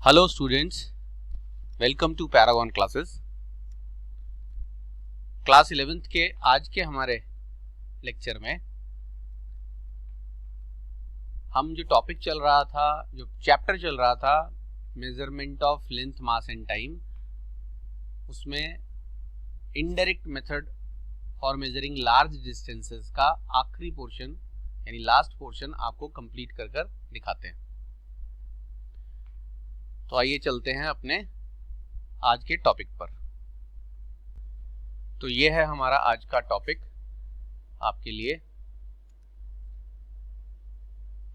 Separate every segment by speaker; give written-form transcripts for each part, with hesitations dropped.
Speaker 1: Hello students, welcome to Paragon classes. Class 11th के आज के हमारे लेक्चर में हम जो टॉपिक चल रहा था, जो चैप्टर चल रहा था, measurement of length, mass and time, उसमें indirect method for measuring large distances का आखिरी पोर्शन यानी लास्ट पोर्शन आपको कंप्लीट कर दिखाते हैं। तो आइए चलते हैं अपने आज के टॉपिक पर। तो ये है हमारा आज का टॉपिक आपके लिए,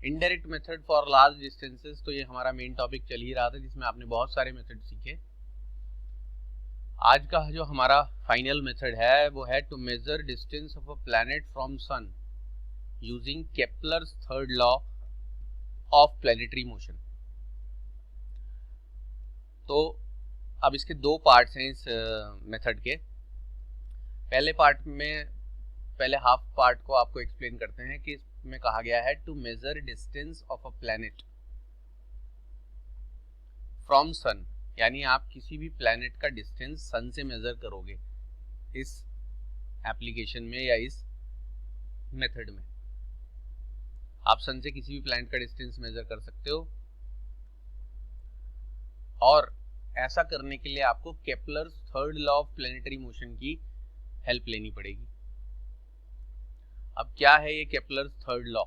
Speaker 1: indirect method for large distances. तो ये हमारा मेन टॉपिक चल ही रहा था, जिसमें आपने बहुत सारे मेथड सीखे। आज का जो हमारा फाइनल मेथड है वो है to measure distance of a planet from sun using Kepler's third law of planetary motion. तो अब इसके दो पार्ट्स हैं इस मेथड के। पहले हाफ पार्ट को आपको एक्सप्लेन करते हैं कि इसमें कहा गया है to measure distance of a planet from sun, यानी आप किसी भी प्लैनेट का डिस्टेंस सन से मेजर करोगे इस एप्लीकेशन में या इस मेथड में। आप सन से किसी भी प्लैनेट का डिस्टेंस मेजर कर सकते हो, और ऐसा करने के लिए आपको Kepler's third law of planetary motion की हेल्प लेनी पड़ेगी। अब क्या है ये केपलर्स थर्ड लॉ,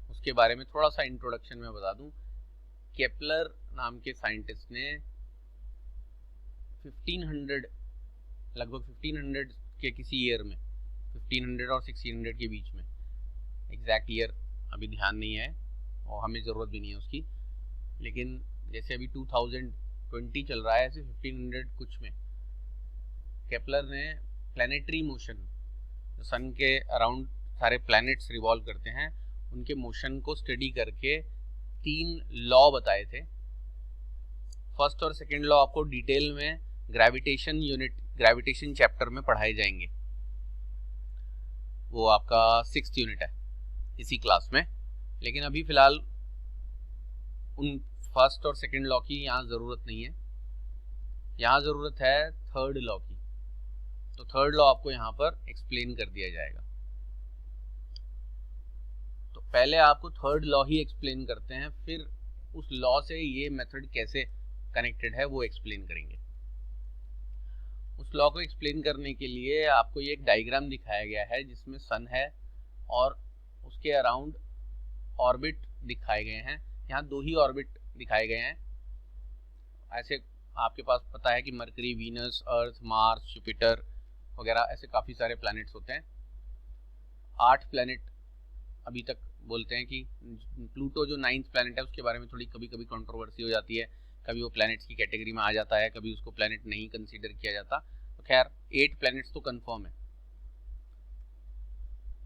Speaker 1: उसके बारे में थोड़ा सा इंट्रोडक्शन में बता दूं। केपलर नाम के साइंटिस्ट ने लगभग 1500 के किसी ईयर में, 1500 और 1600 के बीच में, एग्जैक्ट ईयर अभी ध्यान नहीं है और हमें ज़रूरत भी नहीं है उसकी, लेकिन जैसे अभी 2020 चल रहा है, ऐसे 1500 कुछ में केपलर ने प्लैनेटरी मोशन, जो सन के अराउंड सारे प्लैनेट्स रिवॉल्व करते हैं, उनके मोशन को स्टडी करके 3 लॉ बताए थे। फर्स्ट और सेकंड लॉ आपको डिटेल में ग्रेविटेशन चैप्टर में पढ़ाए जाएंगे, वो आपका 6th यूनिट है इसी क्लास में। लेकिन अभी फिलहाल उन फर्स्ट और सेकंड लॉ की यहाँ ज़रूरत नहीं है, यहाँ ज़रूरत है थर्ड लॉ की। तो थर्ड लॉ आपको यहाँ पर एक्सप्लेन कर दिया जाएगा। तो पहले आपको थर्ड लॉ ही एक्सप्लेन करते हैं, फिर उस लॉ से ये मेथड कैसे कनेक्टेड है वो एक्सप्लेन करेंगे। उस लॉ को एक्सप्लेन करने के लिए आपको ये एक डायग्राम दिखाया गया है, जिसमें सन है और उसके अराउंड ऑर्बिट दिखाए गए हैं। यहाँ 2 ही ऑर्बिट दिखाए गए हैं। ऐसे आपके पास पता है कि मरकरी, वीनस, अर्थ, मार्स, जुपिटर वगैरह ऐसे काफ़ी सारे प्लैनेट्स होते हैं। 8 प्लैनेट अभी तक बोलते हैं कि प्लूटो जो 9th प्लैनेट है, उसके बारे में थोड़ी कभी कभी कंट्रोवर्सी हो जाती है, कभी वो प्लैनेट्स की कैटेगरी में आ जाता है, कभी उसको प्लैनेट नहीं कंसीडर किया जाता। तो खैर 8 प्लैनेट्स तो कंफर्म है।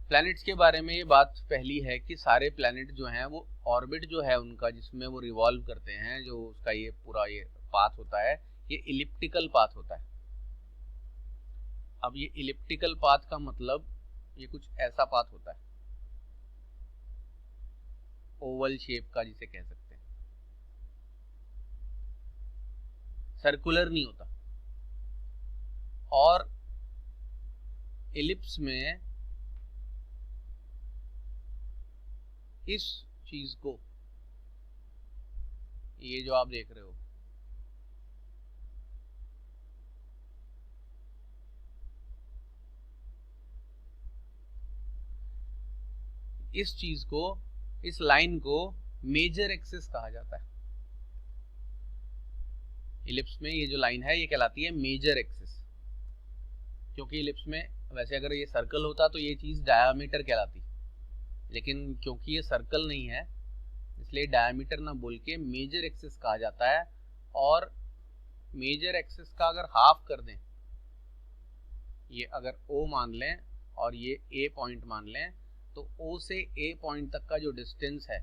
Speaker 1: प्लैनेट्स के बारे में ये बात पहली है कि सारे प्लैनेट जो हैं वो ऑर्बिट जो है उनका, जिसमें वो रिवॉल्व करते हैं, जो उसका ये पूरा ये पाथ होता है, ये इलिप्टिकल पाथ होता है। अब ये इलिप्टिकल पाथ का मतलब ये कुछ ऐसा पाथ होता है, ओवल शेप का जिसे कह सकते हैं, सर्कुलर नहीं होता। और इलिप्स में इस चीज को, ये जो आप देख रहे हो, इस चीज को, इस लाइन को मेजर एक्सिस कहा जाता है। इलिप्स में ये जो लाइन है ये कहलाती है मेजर एक्सिस, क्योंकि इलिप्स में वैसे अगर ये सर्कल होता तो ये चीज डायामीटर कहलाती, लेकिन क्योंकि ये सर्कल नहीं है इसलिए डायमीटर ना बोल के मेजर एक्सिस कहा जाता है। और मेजर एक्सिस का अगर हाफ कर दें, ये अगर O मान लें और ये A पॉइंट मान लें, तो O से A पॉइंट तक का जो डिस्टेंस है,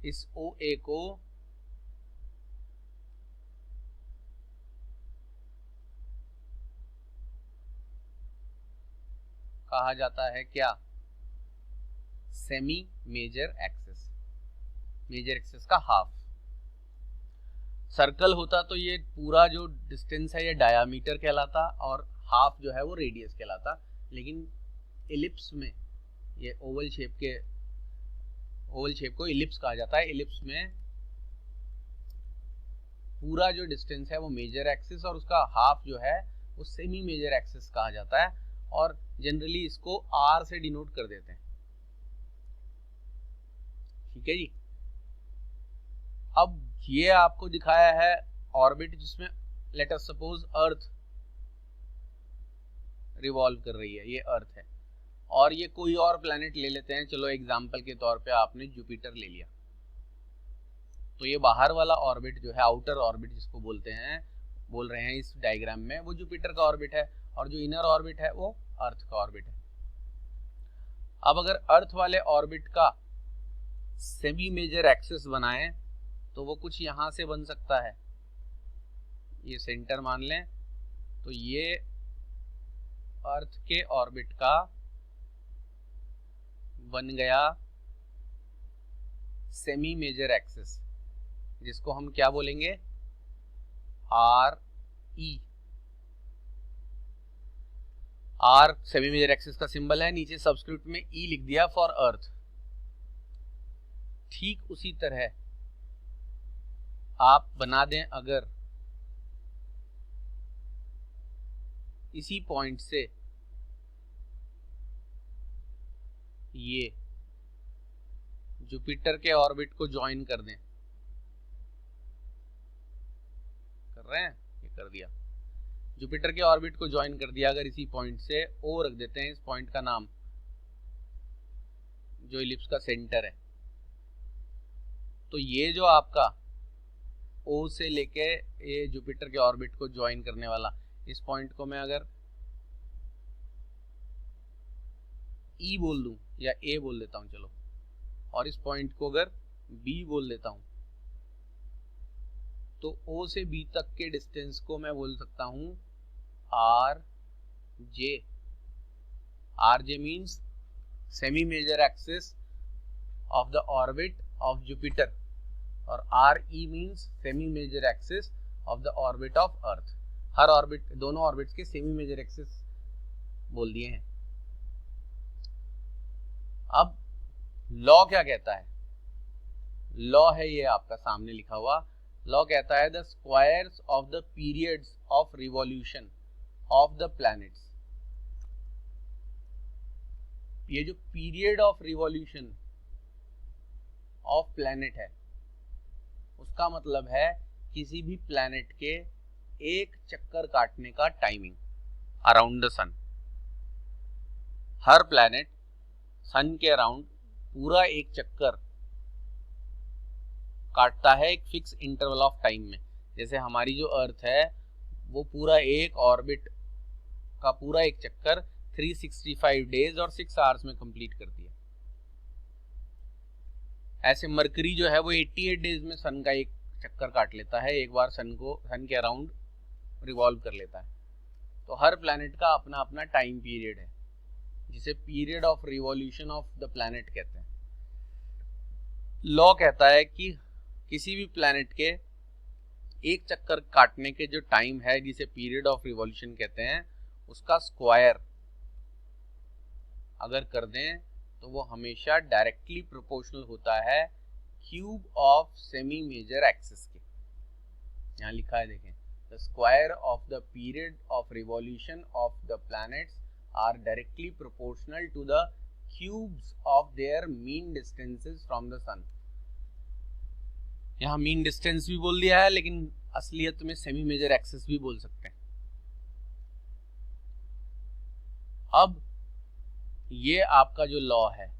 Speaker 1: इस OA को कहा जाता है क्या? Semi major axis, major axis का हाफ। सर्कल होता तो ये पूरा जो डिस्टेंस है ये डायामीटर कहलाता और हाफ जो है वो रेडियस कहलाता, लेकिन इलिप्स में ये ओवल शेप को इलिप्स कहा जाता है। इलिप्स में पूरा जो डिस्टेंस है वो मेजर एक्सिस और उसका हाफ जो है वो सेमी मेजर एक्सिस कहा जाता है, और जनरली इसको आर से डिनोट कर देते हैं। ठीक है जी। अब ये आपको दिखाया है ऑर्बिट जिसमें लेट अस सपोज अर्थ रिवॉल्व कर रही है, ये अर्थ है, और ये कोई और प्लैनेट ले लेते हैं। चलो एग्जांपल के तौर पे आपने जुपिटर ले लिया, तो ये बाहर वाला ऑर्बिट जो है, आउटर ऑर्बिट जिसको बोल रहे हैं इस डायग्राम में, वो जुपिटर का ऑर्बिट है, और जो इनर ऑर्बिट है वो अर्थ का ऑर्बिट है। अब अगर अर्थ वाले ऑर्बिट का सेमी मेजर एक्सिस बनाएं तो वो कुछ यहां से बन सकता है, ये सेंटर मान लें, तो ये अर्थ के ऑर्बिट का बन गया सेमी मेजर एक्सिस, जिसको हम क्या बोलेंगे, R E. R semi major axis का सिंबल है, नीचे सबस्क्रिप्ट में ई लिख दिया फॉर अर्थ। ठीक उसी तरह आप बना दें, अगर इसी पॉइंट से ये जुपिटर के ऑर्बिट को ज्वाइन कर दें, कर रहे हैं, ये कर दिया, जुपिटर के ऑर्बिट को ज्वाइन कर दिया। अगर इसी पॉइंट से ओ रख देते हैं, इस पॉइंट का नाम जो इलिप्स का सेंटर है, तो ये जो आपका ओ से लेके ये जुपिटर के ऑर्बिट को ज्वाइन करने वाला, इस पॉइंट को मैं अगर ई बोल दूं या ए बोल देता हूं, चलो, और इस पॉइंट को अगर बी बोल देता हूं, तो ओ से बी तक के डिस्टेंस को मैं बोल सकता हूं R J. R J means semi major axis of the orbit of Jupiter, और R E means semi major axis of the orbit of earth. हर ऑर्बिट, दोनों ऑर्बिट्स के सेमी मेजर एक्सिस बोल दिए हैं। अब लॉ क्या कहता है, लॉ है ये आपका सामने लिखा हुआ, लॉ कहता है the squares of the periods of revolution of the planets. ये जो period of revolution of planet है, उसका मतलब है किसी भी प्लैनेट के एक चक्कर काटने का टाइमिंग अराउंड द सन। हर प्लैनेट सन के अराउंड पूरा एक चक्कर काटता है एक फिक्स इंटरवल ऑफ टाइम में। जैसे हमारी जो अर्थ है वो पूरा एक ऑर्बिट का पूरा एक चक्कर 365 डेज और 6 आवर्स में कंप्लीट करती है। ऐसे मरकरी जो है वो 88 डेज में सन का एक चक्कर काट लेता है, एक बार सन के अराउंड रिवॉल्व कर लेता है। तो हर प्लैनेट का अपना अपना टाइम पीरियड है, जिसे period of revolution of the planet कहते हैं। लॉ कहता है कि किसी भी प्लैनेट के एक चक्कर काटने के जो टाइम है, जिसे पीरियड ऑफ रिवॉल्यूशन कहते हैं, उसका स्क्वायर अगर कर दें तो वो हमेशा डायरेक्टली प्रोपोर्शनल होता है cube of semi major axis के। यहाँ लिखा है, देखें, the square of the period of revolution of the planets are directly proportional to the cubes of their mean distances from the sun. यहाँ मीन डिस्टेंस भी बोल दिया है, लेकिन असलियत में सेमी मेजर एक्सिस भी बोल सकते हैं। अब ये आपका जो लॉ है,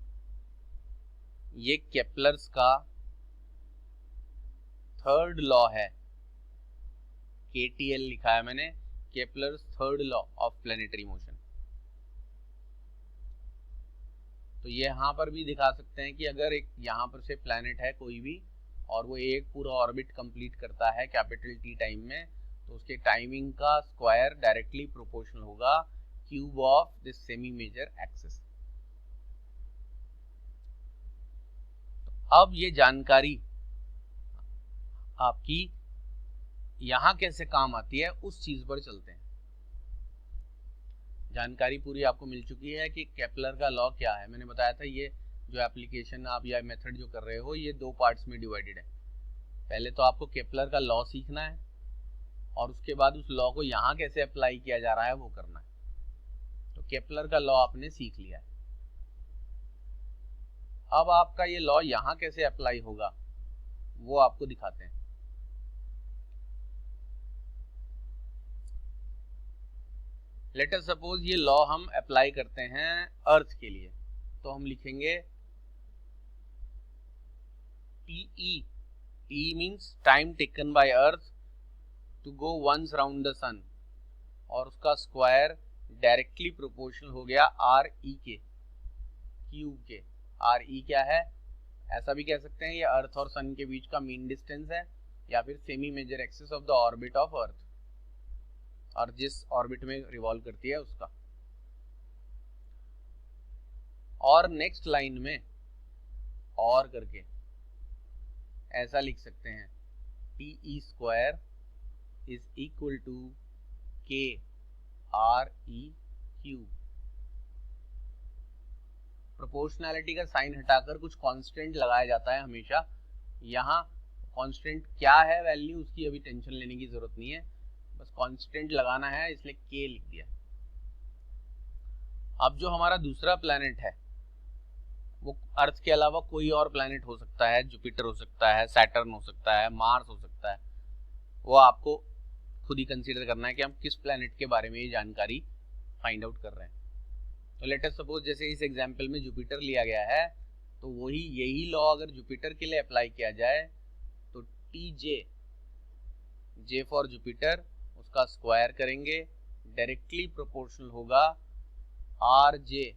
Speaker 1: ये केपलर्स का थर्ड लॉ है, KTL लिखा है मैंने, Kepler's third law of planetary motion. तो ये यहाँ पर भी दिखा सकते हैं कि अगर एक यहाँ पर से प्लैनेट है कोई भी, और वो एक पूरा ऑर्बिट कंप्लीट करता है कैपिटल T टाइम में, तो उसके टाइमिंग का स्क्वायर डायरेक्टली प्रोपोर्शनल होगा cube of this semi major axis. तो अब ये जानकारी आपकी यहाँ कैसे काम आती है उस चीज पर चलते हैं। जानकारी पूरी आपको मिल चुकी है कि केपलर का लॉ क्या है। मैंने बताया था ये जो एप्लीकेशन आप या मेथड जो कर रहे हो ये 2 पार्ट्स में डिवाइडेड है। पहले तो आपको केपलर का लॉ सीखना है और उसके बाद उस लॉ को यहाँ कैसे अप्लाई किया जा रहा है वो करना है। तो केपलर का लॉ आपने सीख लिया है। अब आपका ये लॉ यहाँ कैसे अप्लाई होगा वो आपको दिखाते हैं। लेट अस सपोज ये लॉ हम अप्लाई करते हैं अर्थ के लिए, तो हम लिखेंगे TE। TE means time taken by earth to go once round the sun, और उसका स्क्वायर डायरेक्टली प्रोपोर्शनल हो गया RE के क्यूब के। RE क्या है, ऐसा भी कह सकते हैं ये अर्थ और सन के बीच का मीन डिस्टेंस है, या फिर semi major axis of the orbit of earth, और जिस ऑर्बिट में रिवॉल्व करती है उसका। और नेक्स्ट लाइन में और करके ऐसा लिख सकते हैं TE square is equal to KRE cube. Proportionality का साइन हटाकर कुछ कांस्टेंट लगाया जाता है हमेशा। यहाँ कांस्टेंट क्या है वैल्यू उसकी अभी टेंशन लेने की जरूरत नहीं है, बस कांस्टेंट लगाना है, इसलिए K लिख दिया। अब जो हमारा दूसरा प्लैनेट है वो अर्थ के अलावा कोई और प्लैनेट हो सकता है, जुपिटर हो सकता है, सैटर्न हो सकता है, मार्स हो सकता है। वो आपको खुद ही कंसीडर करना है कि हम किस प्लैनेट के बारे में ये जानकारी फाइंड आउट कर रहे हैं। तो लेट अस सपोज जैसे इस एग्जांपल में जुपिटर लिया गया है, तो वही यही लॉ अगर जुपिटर के लिए अप्लाई किया जाए तो TJ, J फॉर जुपिटर, उसका स्क्वायर करेंगे, डायरेक्टली प्रोपोर्शनल होगा RJ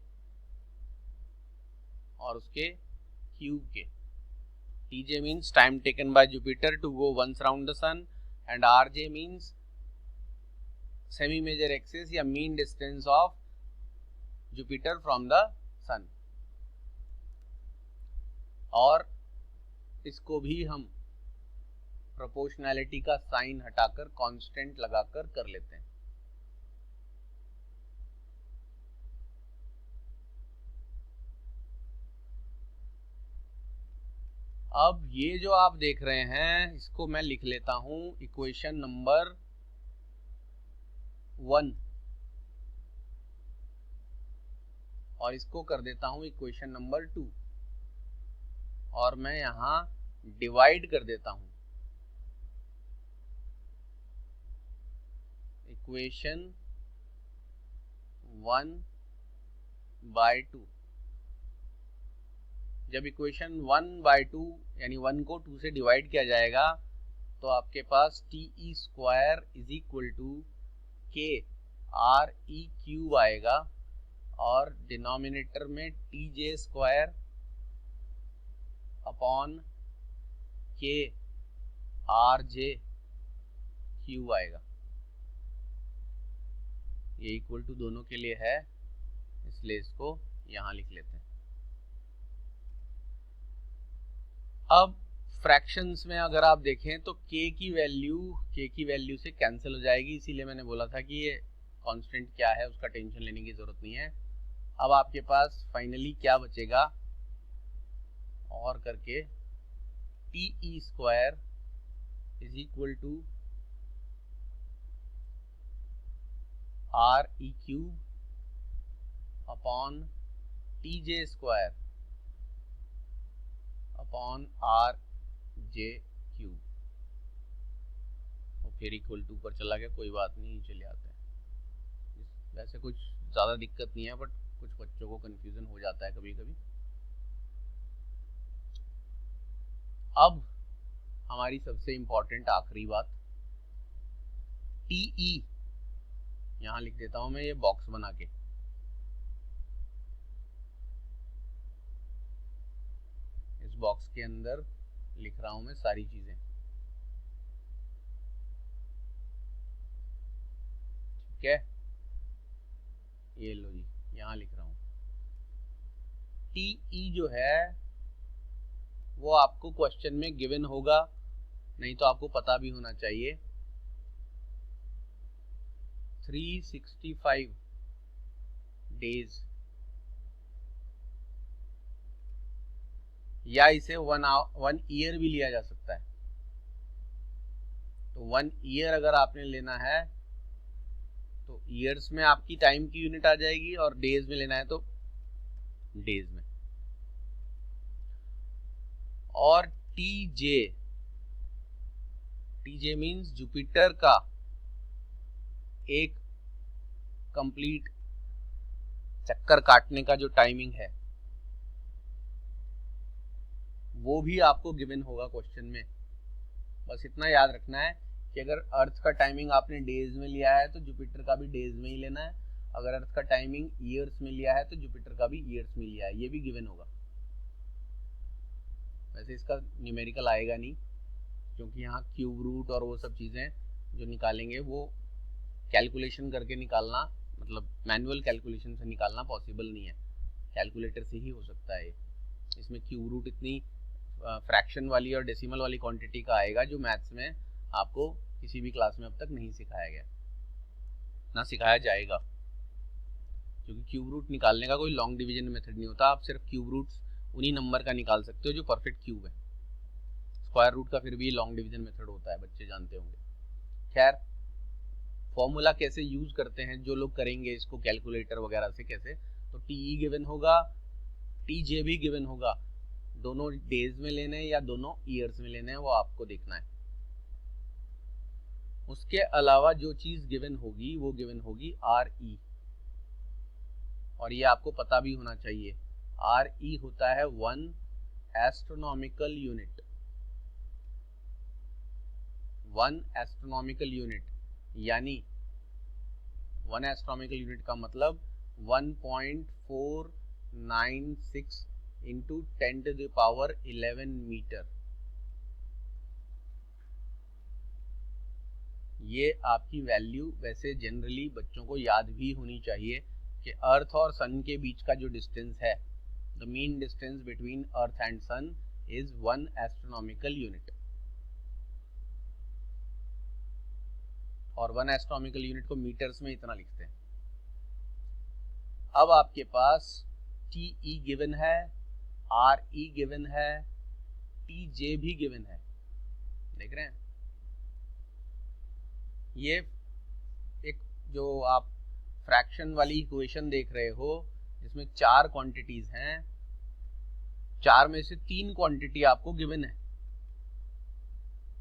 Speaker 1: और उसके क्यूब के। TJ means time taken by Jupiter to go once round the sun, and RJ means semi major axis या mean distance of Jupiter from the sun. और इसको भी हम प्रोपोर्शनैलिटी का साइन हटाकर कांस्टेंट लगाकर कर लेते हैं। अब ये जो आप देख रहे हैं इसको मैं लिख लेता हूं इक्वेशन नंबर 1, और इसको कर देता हूं इक्वेशन नंबर 2, और मैं यहां डिवाइड कर देता हूं इक्वेशन 1/2। जब इक्वेशन 1/2 यानी 1 को 2 से डिवाइड किया जाएगा तो आपके पास TE square is equal to KRE cube आएगा, और डिनोमिनेटर में TJ square upon KRJ cube आएगा। ये इक्वल टू दोनों के लिए है, इसलिए इसको यहां लिख लेते हैं। अब फ्रैक्शंस में अगर आप देखें तो k की वैल्यू से कैंसिल हो जाएगी, इसीलिए मैंने बोला था कि ये कांस्टेंट क्या है उसका टेंशन लेने की जरूरत नहीं है। अब आपके पास फाइनली क्या बचेगा, और करके TE square is equal to RE cube upon TJ square upon RJ cube, और फिर इक्वल टू पर चला गया, कोई बात नहीं, चले आते हैं। वैसे कुछ ज़्यादा दिक्कत नहीं है, बट कुछ बच्चों को कंफ्यूजन हो जाता है कभी कभी। अब हमारी सबसे इंपॉर्टेंट आखिरी बात, TE यहां लिख देता हूं मैं ये बॉक्स बना के। इस बॉक्स के अंदर लिख रहा हूं मैं सारी चीजें, ठीक है। ये लो जी, यहां लिख रहा हूं TE जो है वो आपको क्वेश्चन में गिवन होगा, नहीं तो आपको पता भी होना चाहिए 365 डेज, या इसे 1 ईयर भी लिया जा सकता है। तो 1 ईयर अगर आपने लेना है तो ईयर्स में आपकी टाइम की यूनिट आ जाएगी, और डेज में लेना है तो डेज में। और टीजे मीन्स जुपिटर का एक कंप्लीट चक्कर काटने का जो टाइमिंग है वो भी आपको गिवन होगा क्वेश्चन में। बस इतना याद रखना है कि अगर अर्थ का टाइमिंग आपने डेज में लिया है तो जुपिटर का भी डेज में ही लेना है, अगर अर्थ का टाइमिंग ईयर्स में लिया है तो जुपिटर का भी ईयर्स में लिया है, ये भी गिवन होगा। वैसे इसका न्यूमेरिकल आएगा नहीं, क्योंकि यहाँ क्यूब रूट और वो सब चीज़ें जो निकालेंगे वो कैलकुलेशन करके निकालना, मतलब मैनुअल कैलकुलेशन से निकालना पॉसिबल नहीं है, कैलकुलेटर से ही हो सकता है। इसमें क्यूब रूट इतनी फ्रैक्शन वाली और डेसिमल वाली क्वांटिटी का आएगा जो मैथ्स में आपको किसी भी क्लास में अब तक नहीं सिखाया गया, ना सिखाया जाएगा, क्योंकि क्यूब रूट निकालने का कोई लॉन्ग डिवीजन मेथड नहीं होता। आप सिर्फ क्यूब रूट्स उन्हीं नंबर का निकाल सकते हो जो परफेक्ट क्यूब है। स्क्वायर रूट का फिर भी लॉन्ग डिवीजन मेथड होता है, बच्चे जानते होंगे। खैर, फॉर्मूला कैसे यूज करते हैं जो लोग करेंगे इसको कैलकुलेटर वगैरह से कैसे, तो टीई गिवन होगा, टीजे भी गिवन होगा, दोनों डेज में लेने हैं या दोनों ईयर्स में लेने हैं वो आपको देखना है। उसके अलावा जो चीज गिवन होगी वो गिवन होगी आर ई, और ये आपको पता भी होना चाहिए। आर ई होता है 1 एस्ट्रोनॉमिकल यूनिट। 1 एस्ट्रोनॉमिकल यूनिट यानी 1 एस्ट्रोनॉमिकल यूनिट का मतलब 1.496 इंटू 10⁻11 मीटर। ये आपकी वैल्यू वैसे जनरली बच्चों को याद भी होनी चाहिए कि अर्थ और सन के बीच का जो डिस्टेंस है, the mean distance between earth and sun is 1 astronomical unit, और 1 एस्ट्रोनॉमिकल यूनिट को मीटर्स में इतना लिखते हैं। अब आपके पास टी ई गिवन है, आर ई गिवन है, टी जे भी गिवन है, देख रहे हैं। ये एक जो आप फ्रैक्शन वाली इक्वेशन देख रहे हो जिसमें 4 क्वांटिटीज हैं, 4 में से 3 क्वांटिटी आपको गिवन है।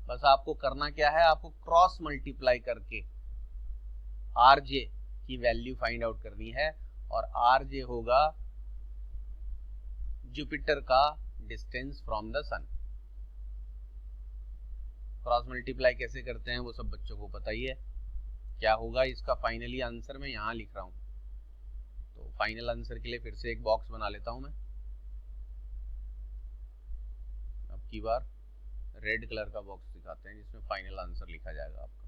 Speaker 1: बस आपको करना क्या है, आपको क्रॉस मल्टीप्लाई करके आर जे की वैल्यू फाइंड आउट करनी है, और आर जे होगा जुपिटर का distance from the sun. Cross multiply कैसे करते हैं वो सब बच्चों को पता ही है। क्या होगा इसका फाइनली आंसर मैं यहाँ लिख रहा हूँ, तो फाइनल आंसर के लिए फिर से एक बॉक्स बना लेता हूँ मैं। अब की बार रेड कलर का बॉक्स दिखाते हैं जिसमें फाइनल आंसर लिखा जाएगा आपका।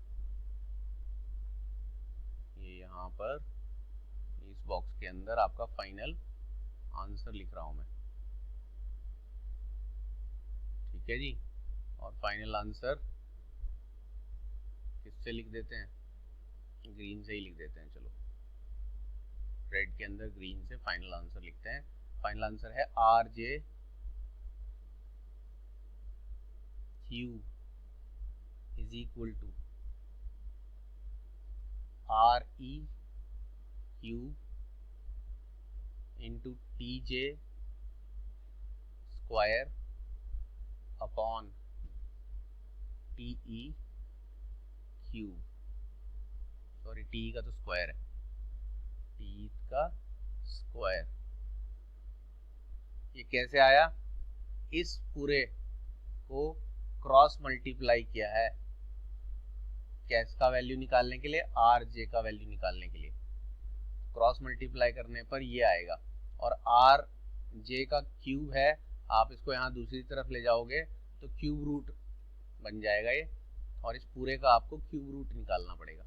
Speaker 1: ये यहाँ पर इस बॉक्स के अंदर आपका फाइनल आंसर लिख रहा हूँ मैं, ठीक है जी। और फाइनल आंसर किससे लिख देते हैं, ग्रीन से ही लिख देते हैं। चलो, रेड के अंदर ग्रीन से फाइनल आंसर लिखते हैं। फाइनल आंसर है R J cube is equal to R E cube into T J square upon T E cube. Sorry, T का तो स्क्वायर है, टी का स्क्वायर। ये कैसे आया, इस पूरे को क्रॉस मल्टीप्लाई किया है, कैश का वैल्यू निकालने के लिए, आर जे का वैल्यू निकालने के लिए। क्रॉस मल्टीप्लाई करने पर ये आएगा, और आर जे का क्यूब है, आप इसको यहाँ दूसरी तरफ ले जाओगे तो क्यूब रूट बन जाएगा ये, और इस पूरे का आपको क्यूब रूट निकालना पड़ेगा।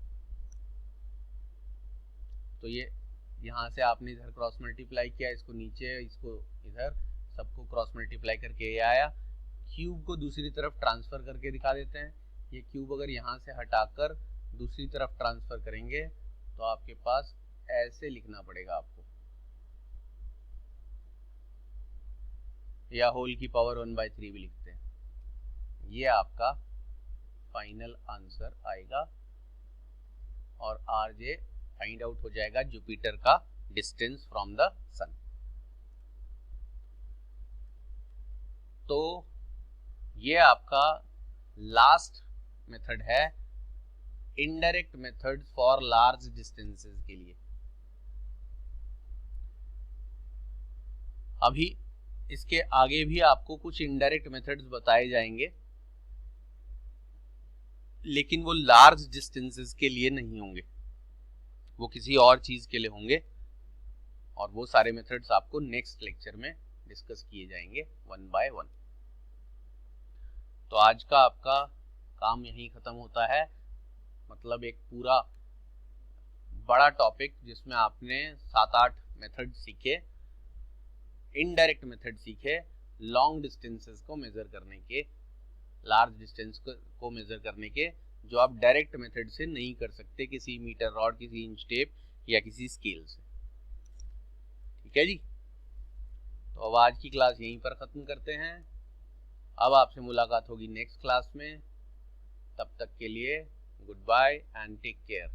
Speaker 1: तो ये यहाँ से आपने इधर क्रॉस मल्टीप्लाई किया, इसको नीचे, इसको इधर, सबको क्रॉस मल्टीप्लाई करके ये आया। क्यूब को दूसरी तरफ ट्रांसफर करके दिखा देते हैं। ये क्यूब अगर यहाँ से हटाकर दूसरी तरफ ट्रांसफर करेंगे तो आपके पास ऐसे लिखना पड़ेगा आपको, या होल की पावर 1/3 भी लिखते हैं। ये आपका फाइनल आंसर आएगा और RJ फाइंड आउट हो जाएगा जुपिटर का डिस्टेंस फ्रॉम द सन। तो ये आपका लास्ट मेथड है indirect method for large distances के लिए। अभी इसके आगे भी आपको कुछ इनडायरेक्ट मेथड्स बताए जाएंगे, लेकिन वो लार्ज डिस्टेंसेस के लिए नहीं होंगे, वो किसी और चीज के लिए होंगे, और वो सारे मेथड्स आपको नेक्स्ट लेक्चर में डिस्कस किए जाएंगे 1 by 1। तो आज का आपका काम यहीं खत्म होता है, मतलब एक पूरा बड़ा टॉपिक जिसमें आपने 7-8 मेथड सीखे, इनडायरेक्ट मेथड सीखे लॉन्ग डिस्टेंसेस को मेजर करने के, लार्ज डिस्टेंस को मेजर करने के, जो आप डायरेक्ट मेथड से नहीं कर सकते किसी मीटर रॉड, किसी इंच टेप या किसी स्केल से। ठीक है जी, तो अब आज की क्लास यहीं पर ख़त्म करते हैं। अब आपसे मुलाकात होगी नेक्स्ट क्लास में, तब तक के लिए good bye and take care.